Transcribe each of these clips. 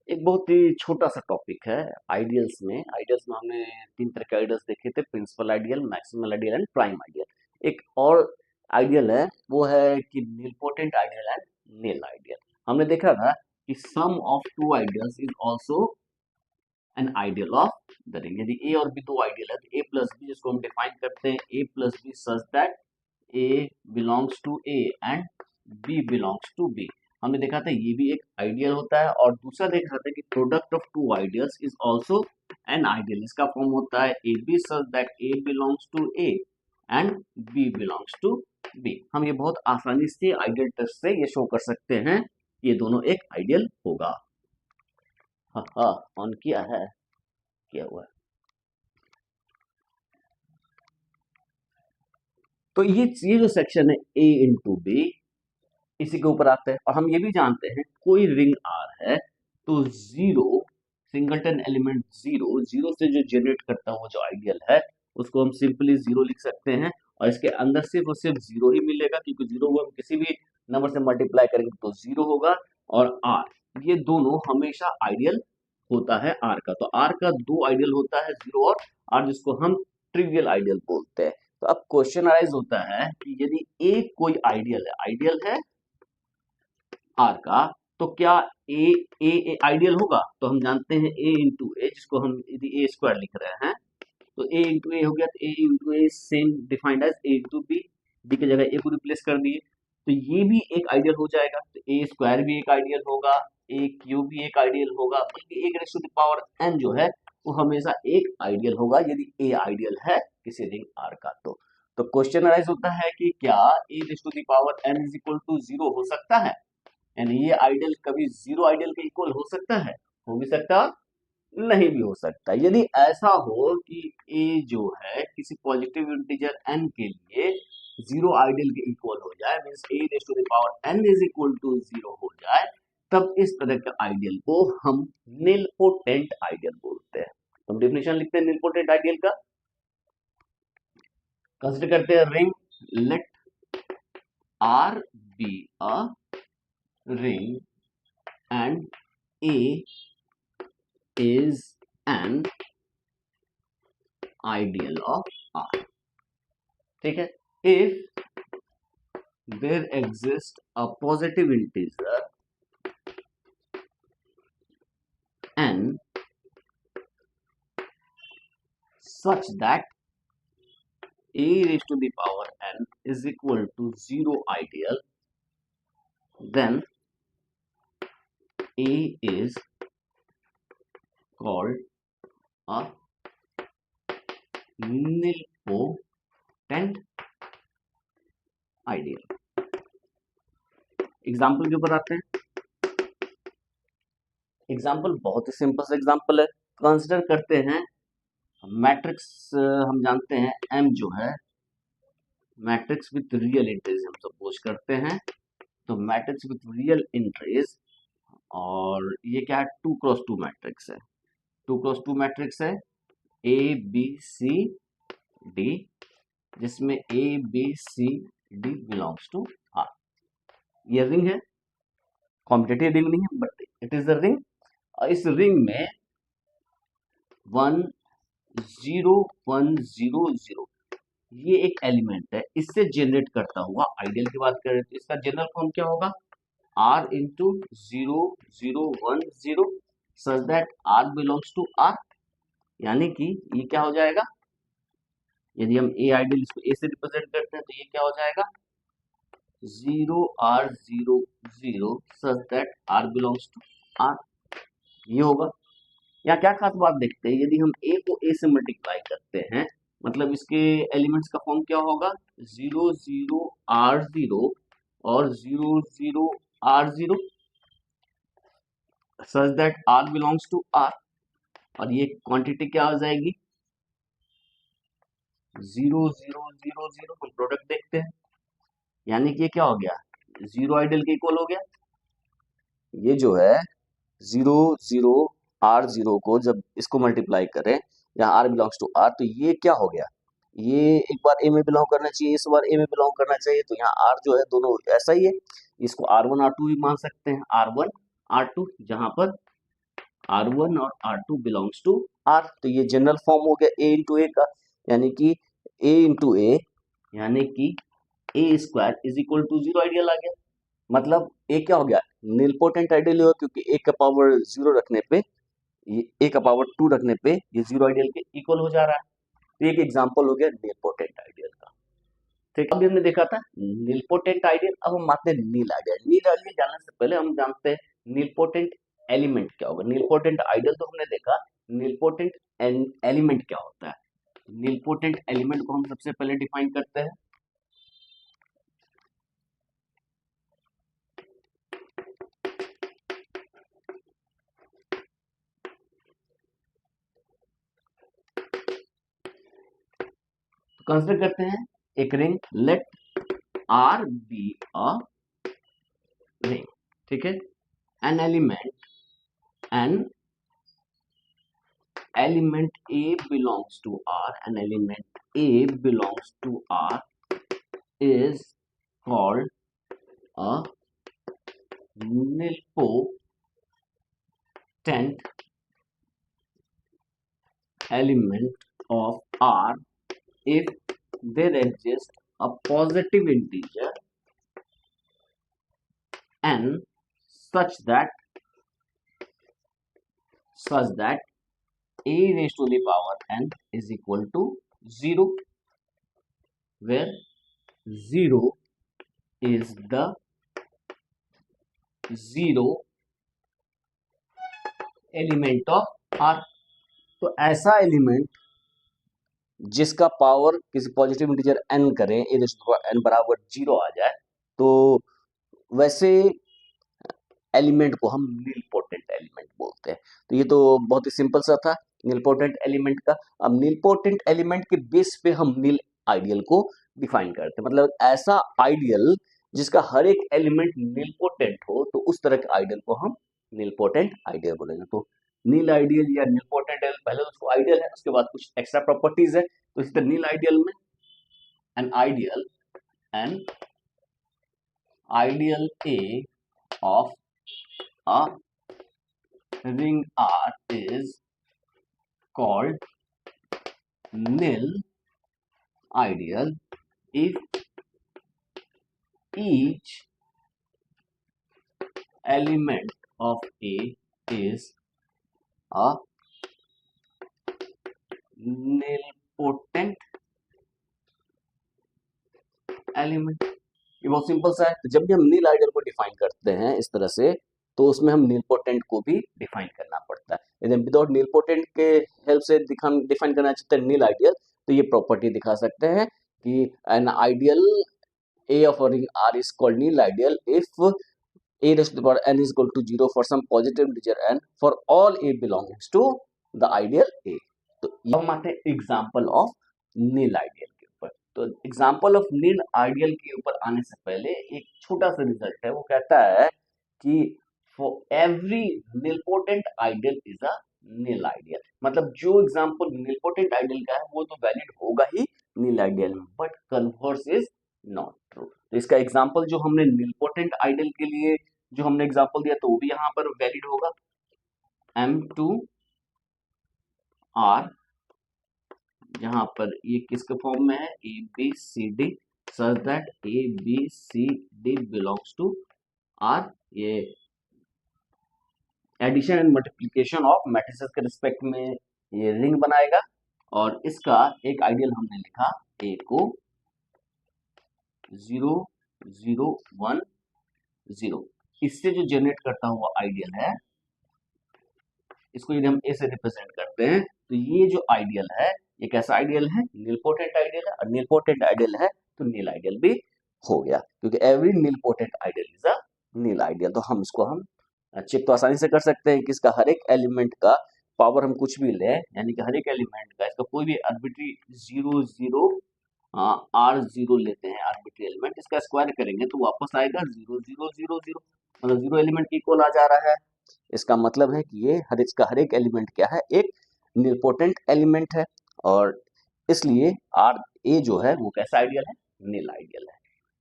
एक बहुत ही छोटा सा टॉपिक है आइडियल्स में हमने तीन तरह के आइडियल्स देखे थे, principal ideal, maximal ideal and prime ideal. एक और आइडियल है, वो है कि nilpotent ideal and nil ideal. हमने देखा था कि sum of two ideals is also an ideal of the ring. यदि ए और बी दो आइडियल है तो ए प्लस बी, जिसको हम डिफाइन करते हैं A plus B such that a belongs to A and b belongs to B. हमने देखा था ये भी एक आइडियल होता है। और दूसरा देखा था कि product of two ideals is also an ideal. इसका फॉर्म होता है ए b such that a belongs to A and b belongs to b. हम ये बहुत आसानी से आइडियल टेस्ट से ये शो कर सकते हैं कि ये दोनों एक आइडियल होगा। हाँ हाँ, ऑन किया है, किया हुआ है। तो ये जो सेक्शन है ए इंटू बी, इसी के ऊपर आते हैं। और हम ये भी जानते हैं कोई रिंग आर है तो zero, singleton element zero, zero से जो जनरेट करता हुआ जो आइडियल है उसको हम सिंपली जीरो लिख सकते हैं। और इसके अंदर सिर्फ और सिर्फ जीरो ही मिलेगा, क्योंकि जीरो को हम किसी भी नंबर से मल्टीप्लाई करेंगे तो जीरो होगा। और आर, ये दोनों हमेशा आइडियल होता है आर का। तो आर का दो आइडियल होता है, जीरो और आर, जिसको हम ट्रिवियल आइडियल बोलते हैं। तो अब क्वेश्चन अराइज होता है कि यदि ए कोई आइडियल है आर का, तो क्या ए ए आइडियल होगा? तो हम जानते हैं ए इंटू ए, जिसको हम यदि ए स्क्वायर लिख रहे हैं तो ए इंटू ए हो गया, तो A into A same defined as A into B. B की जगह ए को रिप्लेस कर दिए तो ये भी एक आइडियल हो जाएगा। तो ए स्क्वायर भी एक आइडियल होगा, ए क्यूब भी एक आइडियल होगा, बल्कि एक raise to the power n जो है वो हमेशा एक आइडियल होगा यदि ए आइडियल है किसी रिंग आर का। तो क्वेश्चन अराइज होता है कि क्या A raise to the power n is equal to zero हो सकता है? यानी ये आइडियल कभी जीरो आइडियल के इक्वल हो सकता है? हो भी सकता, नहीं भी हो सकता। यदि ऐसा हो कि ए जो है किसी पॉजिटिव इंटीजर n के लिए जीरो आइडियल के इक्वल हो जाए, means a raise to the power n is equal to zero हो जाए, तब इस तरह का आइडियल को हम निलपोटेंट आइडियल बोलते हैं। तो हम डेफिनेशन लिखते हैं निलपोटेंट आइडियल का। कंसिडर करते हैं ring, let R be a ring and A is an ideal of R. ठीक है। If there exists a positive integer n such that a raised to the power n is equal to zero ideal, then A is called a nilpotent ideal। Example के ऊपर आते हैं। Example बहुत ही simple सा example है। Consider करते हैं matrix, हम जानते हैं m जो है मैट्रिक्स विथ रियल इंट्रीज हम सपोज करते हैं। तो मैट्रिक्स विथ रियल इंट्रीज, और ये क्या है, 2x2 मैट्रिक्स है। 2x2 मैट्रिक्स है ए बी सी डी, जिसमें A B C D belongs to R. ये रिंग है, कॉम्पिटेटिव रिंग नहीं है but it is the ring. और इस रिंग में 1 0 1 0 0 ये एक एलिमेंट है, इससे जनरेट करता हुआ आइडियल की बात करें तो इसका जनरल फॉर्म क्या होगा, r into 0 0 1 0 such that r belongs to r। यानी कि ये क्या हो जाएगा, यदि हम ए आइडियल इसको ए से रिप्रेजेंट करते हैं तो ये क्या हो जाएगा, 0 r 0 0 such that r belongs to r। ये होगा। यहाँ क्या खास बात देखते हैं, यदि हम a को a से मल्टीप्लाई करते हैं मतलब इसके एलिमेंट्स का फॉर्म क्या होगा, 0 0 r 0 और 0 0 r 0 such that r belongs to r। और ये क्वांटिटी क्या हो जाएगी, 0 0 0 0। हम प्रोडक्ट देखते हैं, यानी कि ये क्या हो गया, जीरो आइडियल के इक्वल हो गया। ये जो है 0 0 r 0 को जब इसको मल्टीप्लाई करें, यहाँ r बिलोंग्स टू r, तो ये क्या हो गया, ये एक बार a में बिलोंग करना चाहिए, इस बार a में बिलोंग करना चाहिए। तो यहाँ r जो है दोनों ऐसा ही है, इसको r1 r2 भी मान सकते हैं, r1 r2, जहां पर R1 और R2 बिलोंग्स टू R। तो ये जनरल फॉर्म हो गया A इंटू ए का, यानी कि A इंटू ए, यानी कि A square is equal to zero ideal आ गया। मतलब ए क्या हो गया, नीलपोटेंट आइडियल होगा, क्योंकि ए का पावर जीरो रखने पे, ये ए का पावर टू रखने पे ये जीरो आइडियल के इक्वल हो जा रहा है। तो एक एग्जांपल हो गया नीलपोटेंट आइडियल का। ठीक, अभी हमने देखा था नीलपोटेंट आइडियल, अब हम आते हैं नील आइडियल। नील आइडियल जानने से पहले हम जानते हैं नीलपोटेंट एलिमेंट क्या होगा। नीलपोटेंट आइडियल तो हमने देखा, नीलपोटेंट एलिमेंट क्या होता है। नीलपोटेंट एलिमेंट को हम सबसे पहले डिफाइन करते हैं। कंसिडर करते हैं एक ring, let R be a ring, ठीक है। An element A belongs to R, an element A belongs to R is called a nilpotent element of R if there exists a positive integer n such that a raised to the power n is equal to 0, where 0 is the zero element of R। तो ऐसा element जिसका power किसी positive integer n करें, ए raise to power n बराबर 0 आ जाए, तो वैसे element को हम नीलपोटेंट एलिमेंट बोलते हैं। तो ये तो बहुत ही सिंपल सा था नीलपोटेंट एलिमेंट का। अब नीलपोटेंट एलिमेंट के बेस पे हम नील आइडियल को डिफाइन करते हैं, मतलब ऐसा आइडियल जिसका हर एक एलिमेंट नीलपोटेंट हो, तो उस तरह के आइडियल को हम नीलपोटेंट आइडियल बोलेंगे। तो नील आइडियल या नीलपोटेंट आइडियल, पहले उसको आइडियल है, उसके बाद कुछ एक्स्ट्रा प्रॉपर्टीज है। तो इस तरह नील आइडियल में N ideal A of a ring R is called nil ideal if each element of A is a nilpotent element। ये बहुत सिंपल सा है। तो जब भी हम नील आइडियल को डिफाइन करते हैं इस तरह से, तो उसमें हम नीलपोटेंट को भी डिफाइन करना पड़ता है। यदि हम विदाउट नीलपोटेंट के हेल्प से डिफाइन करना चाहते हैं नील आइडियल, तो ये प्रॉपर्टी दिखा सकते हैं कि an ideal A of ring R is called nil ideal if a raised to the power n is equal to 0 for some positive integer n for all a belongs to the ideal A। तो ये हम आते हैं example of nil ideal के ऊपर। तो example of nil ideal के ऊपर आने से पहले एक छोटा सा रिजल्ट है, वो कहता है कि for every nilpotent ideal is a nil ideal. मतलब जो एग्जाम्पल नीलपोटेंट आइडियल का है वो तो वैलिड होगा ही नील आइडियल में, but converse is not true. तो इसका एग्जाम्पल जो हमने नीलपोटेंट आइडियल के लिए जो हमने एग्जाम्पल दिया, तो वो भी यहाँ पर वैलिड होगा। M2R, जहां पर ये किसके फॉर्म में है, ए B C D, such that A B C D belongs to R. ये addition and multiplication of matrices के रिस्पेक्ट में ये रिंग बनाएगा, और इसका एक आइडियल हमने लिखा ए को 0 0 1 0। इससे जो जनरेट करता हुआ आइडियल है, इसको यदि हम ए से रिप्रेजेंट करते हैं, तो ये जो आइडियल है ये कैसा आइडियल है, नीलपोटेंट आइडियल है। और नीलपोटेंट आइडियल है तो नील आइडियल भी हो गया, क्योंकि every nilpotent ideal is a nil ideal. तो हम इसको हम चेक तो आसानी से कर सकते हैं कि इसका हर एक एलिमेंट का पावर हम कुछ भी लें, यानी कि हर एक एलिमेंट का इसका कोई भी आर्बिट्री 0 0 R0 लेते हैं आर्बिट्री एलिमेंट, इसका स्क्वायर करेंगे तो वापस आएगा 0 0 0 0, मतलब 0 एलिमेंट की इक्वल आ जा रहा है। इसका मतलब है कि ये इसका हर एक एलिमेंट क्या है, एक नीलपोटेंट एलिमेंट है, और इसलिए आर ए जो है वो कैसा आइडियल है, नील आइडियल है।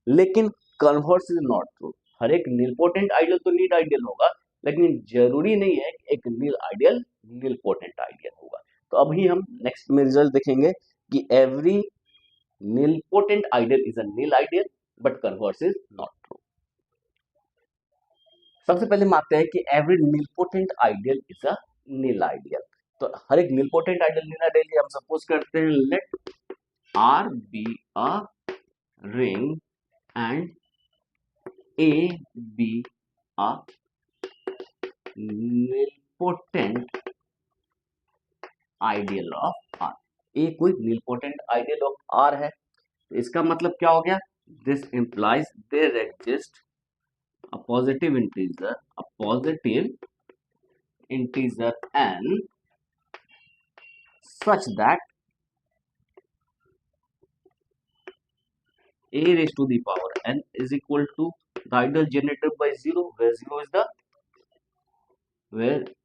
लेकिन कन्वर्स इज नॉट ट्रू। हर एक नीलपोटेंट आइडियल तो नील आइडियल होगा, लेकिन जरूरी नहीं है कि एक nil ideal nilpotent ideal होगा। तो अभी हम नेक्स्ट में रिजल्ट देखेंगे कि every nilpotent ideal is a nil ideal but converse is not true. सबसे पहले हम आते हैं कि every nilpotent ideal is a nil ideal. तो हर एक nilpotent ideal nil ideal हम सपोज करते हैं let R be a ring and A be a nilpotent ideal of R। A कोई nilpotent ideal of R है, तो इसका मतलब क्या हो गया? This implies there exists a positive integer n such that a raised to the power n is equal to the ideal generated by 0, where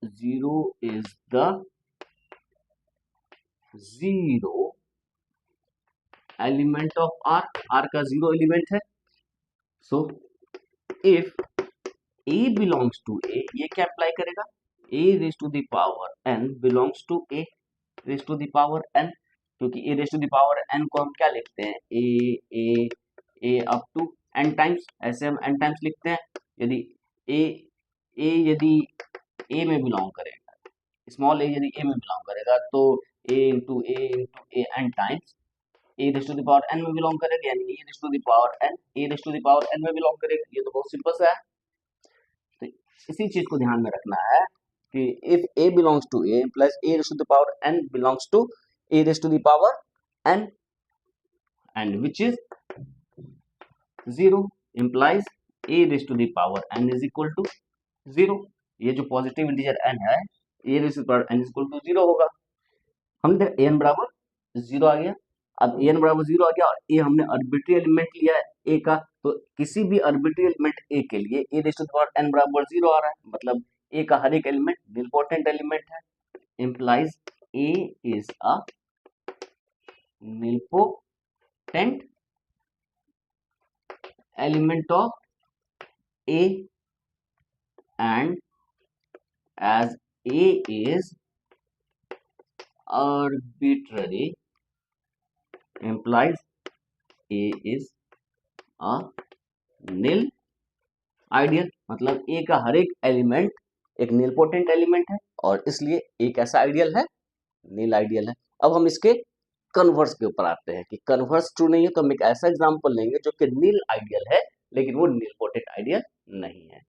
0 is the zero element of R। R का 0 element है। So if a belongs to A, ये क्या apply करेगा? A raised to the power n belongs to A raised to the power n, क्योंकि A raised to the power n को हम क्या लिखते हैं? A up to n times, ऐसे हम n टाइम्स लिखते हैं। यदि यदि A में बिलोंग करेगा, स्मॉल a यदि A में बिलोंग करेगा तो a into A n times a raise to the power n में बिलोंग करेगा, यानी a raise to the power n में बिलोंग करेगा। ये तो बहुत सिंपल सा है। तो इसी चीज को ध्यान में रखना है कि if a belongs to a plus a raise to the power n belongs to a raise to the power n and which is 0 implies a raise to the power n is equal to 0। ये जो positive integer n है, a raise to the power n is equal to 0 होगा। हमने देखा an बराबर 0 आ गया। अब an बराबर 0 आ गया और a हमने आर्बिट्री एलिमेंट लिया है a का, तो किसी भी आर्बिट्री एलिमेंट a के लिए a raise to the power n बराबर 0 आ रहा है, मतलब a का हर एक एलिमेंट निलपोटेंट एलिमेंट है। Implies a is a nilpotent element of a and as a is arbitrary implies a is a nil ideal, मतलब a का हर एक एलिमेंट एक निलपोटेंट एलिमेंट है और इसलिए a कैसा आइडियल है? नील आइडियल है। अब हम इसके कन्वर्स के ऊपर आते हैं कि कन्वर्स ट्रू नहीं है, तो हम एक ऐसा एग्जांपल लेंगे जो कि नील आइडियल है लेकिन वो निलपोटेंट आइडियल नहीं है।